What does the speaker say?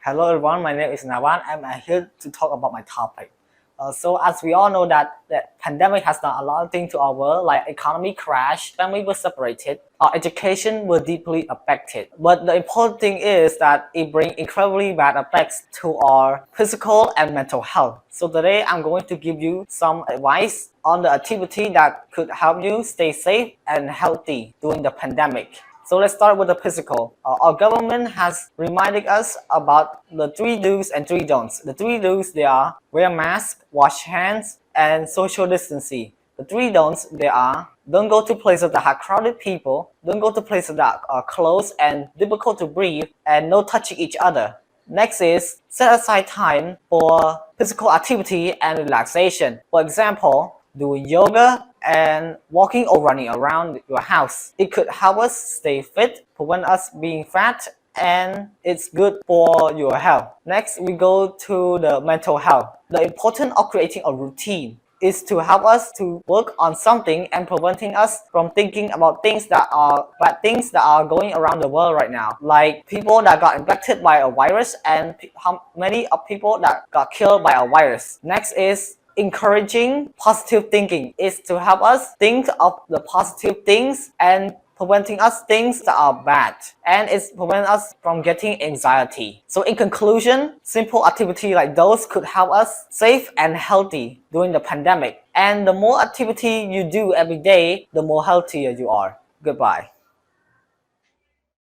Hello everyone, my name is Nawan and I'm here to talk about my topic. So as we all know that the pandemic has done a lot of things to our world, like economy crashed, family was separated, our education was deeply affected. But the important thing is that it brings incredibly bad effects to our physical and mental health. So today I'm going to give you some advice on the activity that could help you stay safe and healthy during the pandemic. So let's start with the physical. Our government has reminded us about the 3 do's and 3 don'ts. The 3 do's, they are wear mask, wash hands, and social distancing. The 3 don'ts, they are don't go to places that have crowded people, don't go to places that are closed and difficult to breathe, and no touching each other. Next is set aside time for physical activity and relaxation. For example, doing yoga and walking or running around your house. It could help us stay fit, prevent us being fat, and it's good for your health. Next, we go to the mental health. The importance of creating a routine is to help us to work on something and preventing us from thinking about things that are bad things that are going around the world right now, like people that got infected by a virus and how many of people that got killed by a virus. Next is encouraging positive thinking, is to help us think of the positive things and preventing us things that are bad, and it's preventing us from getting anxiety. So in conclusion, simple activity like those could help us safe and healthy during the pandemic. And the more activity you do every day, the more healthier you are. Goodbye.